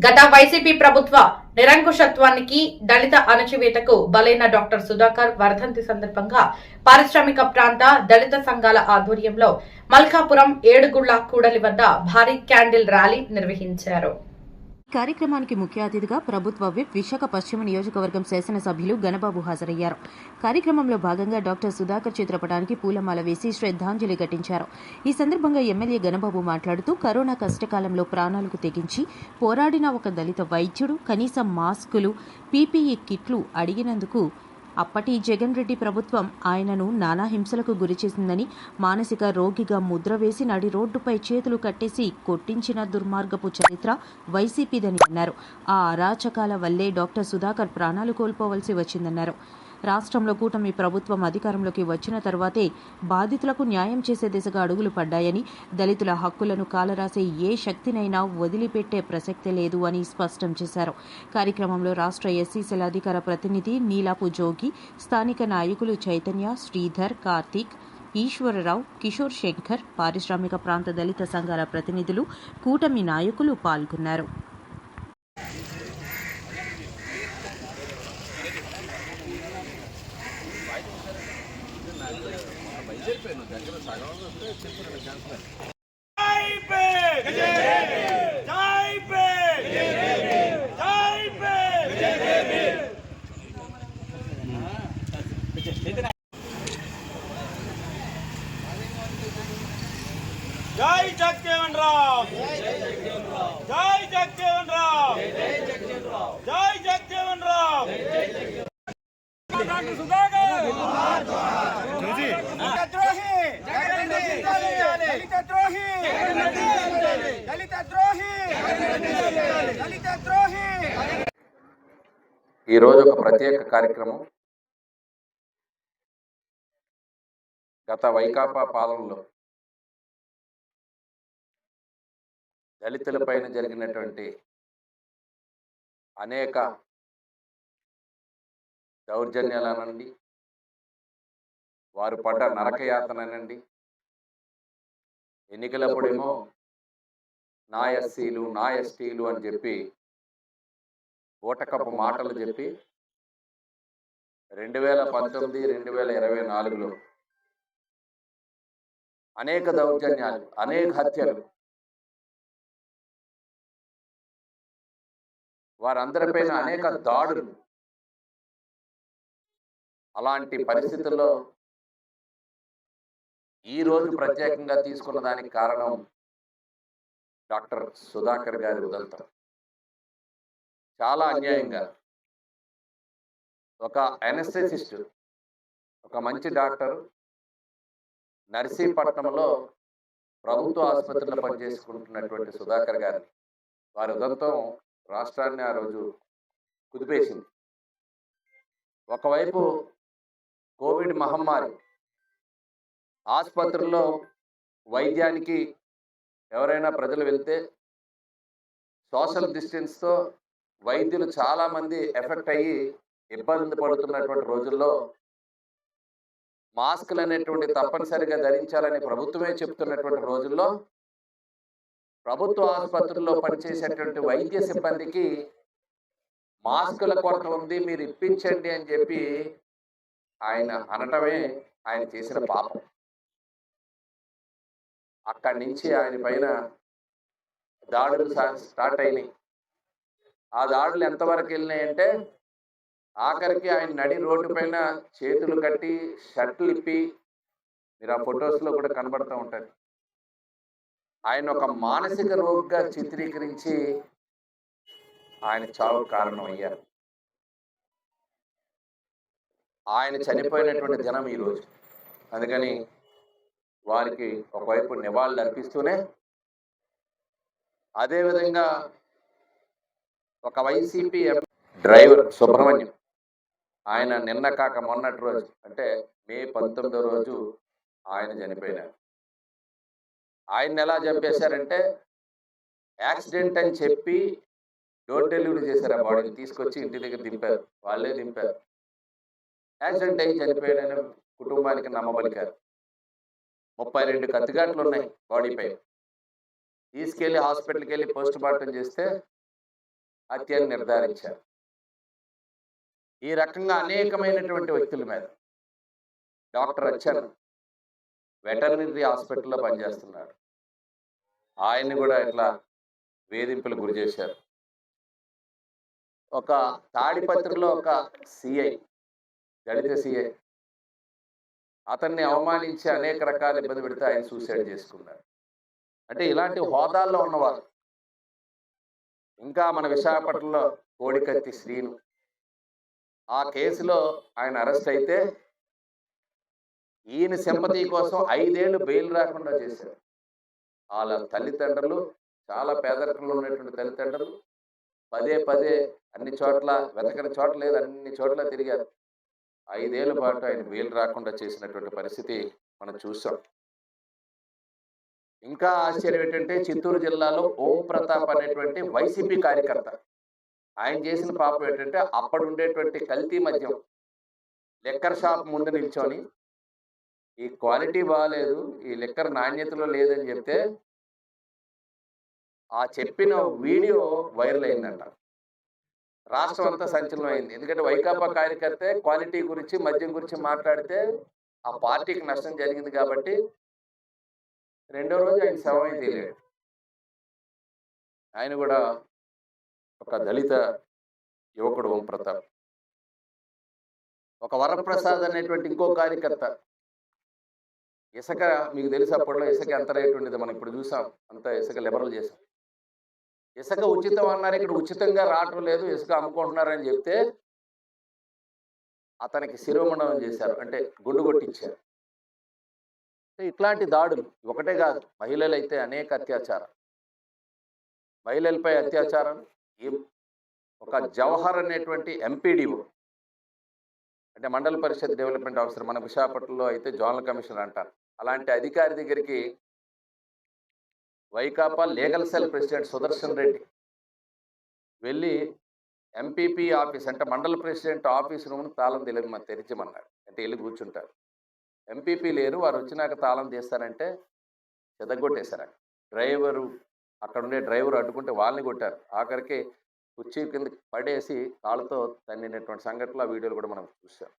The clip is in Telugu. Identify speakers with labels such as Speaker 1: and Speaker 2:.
Speaker 1: గత వైసీపీ ప్రభుత్వ నిరంకుశత్వానికి దళిత అణచివేతకు బలైన డాక్టర్ సుధాకర్ వర్ధంతి సందర్భంగా పారిశ్రామిక ప్రాంత దళిత సంఘాల ఆధ్వర్యంలో మల్కాపురం ఏడుగుళ్ల కూడలి వద్ద భారీ క్యాండిల్ ర్యాలీ నిర్వహించారు.
Speaker 2: కార్యక్రమానికి ముఖ్య అతిథిగా ప్రభుత్వ విప్ విశాఖ పశ్చిమ నియోజకవర్గం శాసనసభ్యులు గణబాబు హాజరయ్యారు. కార్యక్రమంలో భాగంగా డాక్టర్ సుధాకర్ చిత్రపటానికి పూలమాల వేసి శ్రద్ధాంజలి ఘటించారు. ఈ సందర్భంగా ఎమ్మెల్యే గణబాబు మాట్లాడుతూ కరోనా కష్టకాలంలో ప్రాణాలకు తెగించి పోరాడిన ఒక దళిత వైద్యుడు కనీసం మాస్కులు, పీపీఈ కిట్లు అడిగినందుకు అప్పటి జగన్ రెడ్డి ప్రభుత్వం ఆయనను నానా హింసలకు గురిచేసిందని, మానసిక రోగిగా ముద్ర వేసి నడి రోడ్డుపై చేతులు కట్టేసి కొట్టించిన దుర్మార్గపు చరిత్ర వైసీపీదని అన్నారు. ఆ అరాచకాల వల్లే డాక్టర్ సుధాకర్ ప్రాణాలు కోల్పోవలసి వచ్చిందన్నారు. రాష్ట్రంలో కూటమి ప్రభుత్వం అధికారంలోకి వచ్చిన తర్వాతే బాధితులకు న్యాయం చేసే దిశగా అడుగులు పడ్డాయని, దళితుల హక్కులను కాలరాసే ఏ శక్తినైనా వదిలిపెట్టే ప్రసక్తే లేదు అని స్పష్టం చేశారు. కార్యక్రమంలో రాష్ట్ర ఎస్సీసీల అధికార ప్రతినిధి నీలాపు జోగి, స్థానిక నాయకులు చైతన్య, శ్రీధర్, కార్తీక్, ఈశ్వరరావు, కిషోర్ శంకర్, పారిశ్రామిక ప్రాంత దళిత సంఘాల ప్రతినిధులు, కూటమి నాయకులు పాల్గొన్నారు.
Speaker 3: జై జగజీవన్ రామ్, జై జగజీవన్ రామ్, జై జగజీవన్ రామ్. డాక్టర్ సుధాకర్ దళిత ద్రోహి, దళిత ద్రోహి, దళిత ద్రోహి.
Speaker 4: ఈరోజు ఒక ప్రత్యేక కార్యక్రమం. గత వైకాపా పాలనలో దళితులపైన జరిగినటువంటి అనేక దౌర్జన్యాలనండి, వారు పడ్డ నరకయాతనండి, ఎన్నికలప్పుడేమో నా ఎస్సీలు, నా ఎస్టీలు అని చెప్పి ఓటకపు మాటలు చెప్పి 2019, 2024లో అనేక దౌర్జన్యాలు, అనేక హత్యలు, వారందరిపైన అనేక దాడులు. అలాంటి పరిస్థితుల్లో ఈరోజు ప్రత్యేకంగా తీసుకున్న దానికి కారణం డాక్టర్ సుధాకర్ గారి ఉదంతం. చాలా అన్యాయంగా ఒక అనెస్థెసిస్ట్, ఒక మంచి డాక్టర్ నర్సీపట్నంలో ప్రభుత్వ ఆసుపత్రిలో పనిచేసుకుంటున్నటువంటి సుధాకర్ గారిని వారి ఉదంతం రాష్ట్రాన్ని ఆ రోజు కుదిపేసింది. ఒకవైపు కోవిడ్ మహమ్మారి, ఆసుపత్రుల్లో వైద్యానికి ఎవరైనా ప్రజలు వెళ్తే సోషల్ డిస్టెన్స్తో వైద్యులు చాలామంది ఎఫెక్ట్ అయ్యి ఇబ్బంది పడుతున్నటువంటి రోజుల్లో మాస్కులు అనేటువంటి తప్పనిసరిగా ధరించాలని ప్రభుత్వమే చెప్తున్నటువంటి రోజుల్లో ప్రభుత్వ ఆసుపత్రుల్లో పనిచేసేటువంటి వైద్య సిబ్బందికి మాస్కుల కొరత ఉంది, మీరు ఇప్పించండి అని చెప్పి ఆయన అనటమే ఆయన చేసిన పాపం. అక్కడి నుంచి ఆయన పైన దాడులు స్టార్ట్ అయినాయి. ఆ దాడులు ఎంతవరకు వెళ్ళినాయంటే ఆఖరికి ఆయన నడి రోడ్డు పైన చేతులు కట్టి షర్ట్లు ఇప్పి, మీరు ఆ ఫొటోస్లో కూడా కనబడుతూ ఉంటారు, ఆయన ఒక మానసిక రోగిగా చిత్రీకరించి ఆయన చావు కారణం అయ్యారు. ఆయన చనిపోయినటువంటి దినం ఈరోజు. అందుకని వారికి ఒకవైపు నివాళులు అర్పిస్తూనే, అదేవిధంగా ఒక వైసీపీ డ్రైవర్ సుబ్రహ్మణ్యం, ఆయన నిన్న కాక మొన్నటి రోజు అంటే మే 19వ రోజు ఆయన చనిపోయినారు. ఆయన్ని ఎలా చంపేశారంటే యాక్సిడెంట్ అని చెప్పి డోర్ డెలివరీ చేశారు. ఆ బాడీని తీసుకొచ్చి ఇంటి దగ్గర దింపారు, వాళ్ళే దింపారు. యాక్సిడెంట్ అయ్యి చనిపోయాడని కుటుంబానికి నమ్మబలికారు. 32 కత్తిగాట్లు ఉన్నాయి బాడీపై. తీసుకెళ్లి హాస్పిటల్కి వెళ్ళి పోస్ట్ మార్టం చేస్తే హత్య అని నిర్ధారించారు. ఈ రకంగా అనేకమైనటువంటి వ్యక్తుల మీద డాక్టర్ అచ్చన్ వెటర్నరీ హాస్పిటల్లో పనిచేస్తున్నాడు. ఆయన్ని కూడా ఇట్లా వేధింపులకు గురి చేశారు. ఒక తాడిపత్రిలో ఒక సిఐ, దళిత సిఐ, అతన్ని అవమానించి అనేక రకాల ఇబ్బంది పెడితే ఆయన సూసైడ్ చేసుకున్నారు. అంటే ఇలాంటి హోదాల్లో ఉన్నవారు. ఇంకా మన విశాఖపట్నంలో కోడికత్తి శ్రీను, ఆ కేసులో ఆయన అరెస్ట్ అయితే ఈయన సింపతి కోసం 5 ఏళ్ళు బెయిల్ రాకుండా చేశారు. వాళ్ళ తల్లిదండ్రులు చాలా పేదరికంలో ఉన్నటువంటి తల్లిదండ్రులు పదే పదే అన్ని చోట్ల, వెతకని చోట లేదు, అన్ని చోట్ల తిరిగారు. 5 ఏళ్ల పాటు ఆయన బెయిల్ రాకుండా చేసినటువంటి పరిస్థితి మనం చూసాం. ఇంకా ఆశ్చర్యం ఏంటంటే చిత్తూరు జిల్లాలో ఓం ప్రతాప్ అనేటువంటి వైసీపీ కార్యకర్త, ఆయన చేసిన పాపం ఏంటంటే అప్పుడు ఉండేటువంటి కల్తీ మద్యం లిక్కర్ షాప్ ముందు నిల్చొని ఈ క్వాలిటీ బాగాలేదు, ఈ లిక్కర్ నాణ్యతలో లేదని చెప్తే ఆ చెప్పిన వీడియో వైరల్ అయిందంట. రాష్ట్రం అంతా సంచలనం అయింది. ఎందుకంటే వైకాపా కార్యకర్తే క్వాలిటీ గురించి, మద్యం గురించి మాట్లాడితే ఆ పార్టీకి నష్టం జరిగింది కాబట్టి రెండో రోజు ఆయన శవమే తెలియదు. ఆయన కూడా ఒక దళిత యువకుడు ఓం ప్రతాప్. ఒక వరప్రసాద్ అనేటువంటి ఇంకో కార్యకర్త, ఇసుక మీకు తెలుసు అప్పట్లో ఇసుక ఎంత రేటు ఉండేది, మనం ఇప్పుడు చూసాం, అంత ఇసుక లిబరల్ చేసాం. ఇసుక ఉచితం అన్నారు, ఇక్కడ ఉచితంగా రావటం లేదు, ఇసుక అమ్ముకుంటున్నారని చెప్తే అతనికి శిరోమండనం చేశారు, అంటే గుండు కొట్టించారు. ఇట్లాంటి దాడులు ఒకటే కాదు, మహిళలైతే అనేక అత్యాచారం, మహిళలపై అత్యాచారం. ఒక జవహర్ అనేటువంటి ఎంపీడీఓ, అంటే మండల పరిషత్ డెవలప్మెంట్ ఆఫీసర్, మన విశాఖపట్నంలో అయితే జోనల్ కమిషనర్ అంటారు, అలాంటి అధికారి దగ్గరికి Vaikapa legal cell president Sudarshan Reddy వెళ్ళి ఎంపీపీ ఆఫీస్, అంటే మండల ప్రెసిడెంట్ ఆఫీస్ రూమ్ను తాళం తెరిచమన్నాడు. అంటే వెళ్ళి కూర్చుంటారు. ఎంపీపీ లేరు, వారు వచ్చినాక తాళం తీస్తారంటే చెదగొట్టేశారు. డ్రైవరు, అక్కడ ఉండే డ్రైవర్ అడ్డుకుంటే వాళ్ళని కొట్టారు. ఆఖరికి కుర్చీ కింద పడేసి కాళ్ళతో తన్నినటువంటి సంఘటనలు ఆ వీడియోలు కూడా మనం చూసాం.